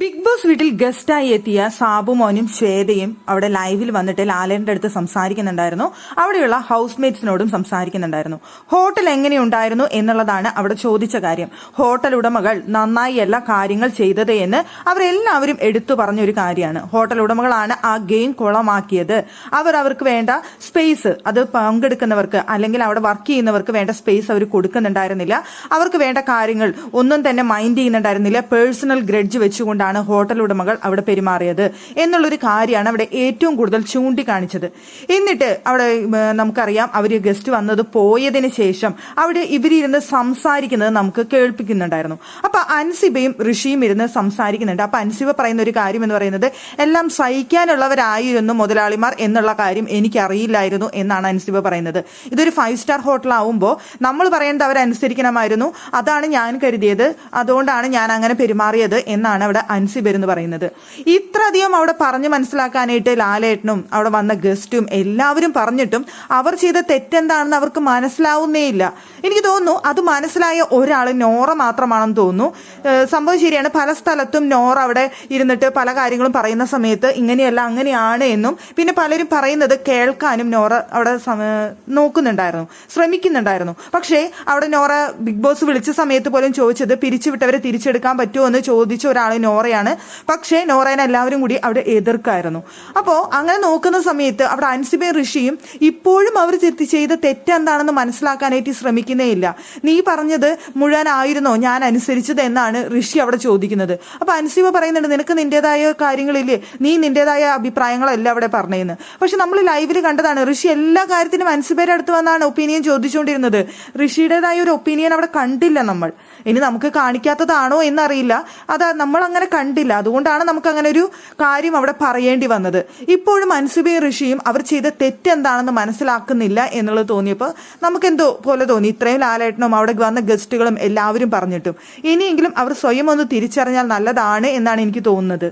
Big boss വീട്ടിൽ ഗസ്റ്റായി എത്തിയ സാബു മോനും ശ്വേതയും അവിടെ ലൈവിൽ വന്നിട്ട് ലാലേട്ടന്റെ അടുത്ത് സംസാരിക്കുന്നുണ്ടായിരുന്നു. അവിടെയുള്ള ഹൗസ് മേറ്റ്സിനോടും സംസാരിക്കുന്നുണ്ടായിരുന്നു. ഹോട്ടൽ എങ്ങനെയുണ്ടായിരുന്നു എന്നുള്ളതാണ് അവിടെ ചോദിച്ച കാര്യം. ഹോട്ടൽ ഉടമകൾ നന്നായി എല്ലാ കാര്യങ്ങൾ ചെയ്തത് എന്ന് അവരെല്ലാവരും എടുത്തു പറഞ്ഞൊരു കാര്യമാണ്. ഹോട്ടൽ ഉടമകളാണ് ആ ഗെയിം കുളമാക്കിയത്. അവർക്ക് വേണ്ട സ്പേസ്, അത് പങ്കെടുക്കുന്നവർക്ക് അല്ലെങ്കിൽ അവിടെ വർക്ക് ചെയ്യുന്നവർക്ക് വേണ്ട സ്പേസ് അവർ കൊടുക്കുന്നുണ്ടായിരുന്നില്ല. അവർക്ക് വേണ്ട കാര്യങ്ങൾ ഒന്നും തന്നെ മൈൻഡ് ചെയ്യുന്നുണ്ടായിരുന്നില്ല. പേഴ്സണൽ ഗ്രഡ്ജ് വെച്ചുകൊണ്ട് ഹോട്ടൽ ഉടമകൾ അവിടെ പെരുമാറിയത് എന്നുള്ളൊരു കാര്യമാണ് അവിടെ ഏറ്റവും കൂടുതൽ ചൂണ്ടിക്കാണിച്ചത്. എന്നിട്ട് അവിടെ നമുക്കറിയാം അവര് ഗസ്റ്റ് വന്നത് പോയതിന് ശേഷം അവിടെ ഇവരിരുന്ന് സംസാരിക്കുന്നത് നമുക്ക് കേൾപ്പിക്കുന്നുണ്ടായിരുന്നു. അപ്പൊ അൻസിബയും ഋഷിയും ഇരുന്ന് സംസാരിക്കുന്നുണ്ട്. അപ്പൊ അൻസിബ പറയുന്ന ഒരു കാര്യം എന്ന് പറയുന്നത്, എല്ലാം സഹിക്കാനുള്ളവരായിരുന്നു മുതലാളിമാർ എന്നുള്ള കാര്യം എനിക്കറിയില്ലായിരുന്നു എന്നാണ് അൻസിബ പറയുന്നത്. ഇതൊരു 5 സ്റ്റാർ ഹോട്ടൽ ആവുമ്പോൾ നമ്മൾ പറയുന്നത് അവരനുസരിക്കണമായിരുന്നു, അതാണ് ഞാൻ കരുതിയത്, അതുകൊണ്ടാണ് ഞാൻ അങ്ങനെ പെരുമാറിയത് എന്നാണ് അവിടെ അൻസിബ എന്ന് പറയുന്നത്. ഇത്രയധികം അവിടെ പറഞ്ഞു മനസ്സിലാക്കാനായിട്ട് ലാലേട്ടനും അവിടെ വന്ന ഗസ്റ്റും എല്ലാവരും പറഞ്ഞിട്ടും അവർ ചെയ്ത തെറ്റെന്താണെന്ന് അവർക്ക് മനസ്സിലാവുന്നേയില്ല. എനിക്ക് തോന്നുന്നു അത് മനസ്സിലായ ഒരാൾ നോറ മാത്രമാണെന്ന് തോന്നുന്നു. സംഭവം ശരിയാണ്, പല സ്ഥലത്തും നോറ അവിടെ ഇരുന്നിട്ട് പല കാര്യങ്ങളും പറയുന്ന സമയത്ത് ഇങ്ങനെയല്ല അങ്ങനെയാണ് എന്നും പിന്നെ പലരും പറയുന്നത് കേൾക്കാനും നോറ അവിടെ നോക്കുന്നുണ്ടായിരുന്നു, ശ്രമിക്കുന്നുണ്ടായിരുന്നു. പക്ഷേ അവിടെ നോറ ബിഗ് ബോസ് വിളിച്ച സമയത്ത് പോലും ചോദിച്ചത് പിരിച്ചുവിട്ടവരെ തിരിച്ചെടുക്കാൻ പറ്റുമോ എന്ന് ചോദിച്ച ഒരാൾ നോറയാണ്. പക്ഷേ നോറേനെ എല്ലാവരും കൂടി അവിടെ എതിർക്കായിരുന്നു. അപ്പോൾ അങ്ങനെ നോക്കുന്ന സമയത്ത് അവിടെ അൻസിബയും ഋഷിയും ഇപ്പോഴും അവർ ചെയ്ത തെറ്റെന്താണെന്ന് മനസ്സിലാക്കാനായിട്ട് ശ്രമിക്കുന്നേ ഇല്ല. നീ പറഞ്ഞത് മുഴുവനായിരുന്നോ ഞാൻ അനുസരിച്ചത് എന്നാണ് ഋഷി അവിടെ ചോദിക്കുന്നത്. അപ്പൊ അൻസിബ പറയുന്നുണ്ട്, നിനക്ക് നിന്റേതായ കാര്യങ്ങളില്ലേ, നീ നിന്റേതായ അഭിപ്രായങ്ങളല്ല അവിടെ പറഞ്ഞതെന്ന്. പക്ഷെ നമ്മൾ ലൈവിൽ കണ്ടതാണ്, ഋഷി എല്ലാ കാര്യത്തിനും അൻസിബയുടെ അടുത്ത് വന്നാണ് ഒപ്പീനിയൻ ചോദിച്ചുകൊണ്ടിരുന്നത്. ഋഷിയുടേതായ ഒരു ഒപ്പീനിയൻ അവിടെ കണ്ടില്ല നമ്മൾ. ഇനി നമുക്ക് കാണിക്കാത്തതാണോ എന്നറിയില്ല, അത് നമ്മൾ അങ്ങനെ കണ്ടില്ല, അതുകൊണ്ടാണ് നമുക്ക് അങ്ങനെ ഒരു കാര്യം അവിടെ പറയേണ്ടി വന്നത്. ഇപ്പോഴും അൻസിബയും ഋഷിയും അവർ ചെയ്ത തെറ്റെന്താണെന്ന് മനസ്സിലാക്കുന്നില്ല എന്നുള്ളത് തോന്നിയപ്പോൾ നമുക്ക് എന്തോ പോലെ തോന്നി. ഇത്രയും ലാലേട്ടനും അവിടെ വന്ന ഗസ്റ്റുകളും എല്ലാവരും പറഞ്ഞിട്ടും ഇനിയെങ്കിലും അവർ സ്വയം ഒന്ന് തിരിച്ചറിഞ്ഞാൽ നല്ലതാണ് എന്നാണ് എനിക്ക് തോന്നുന്നത്.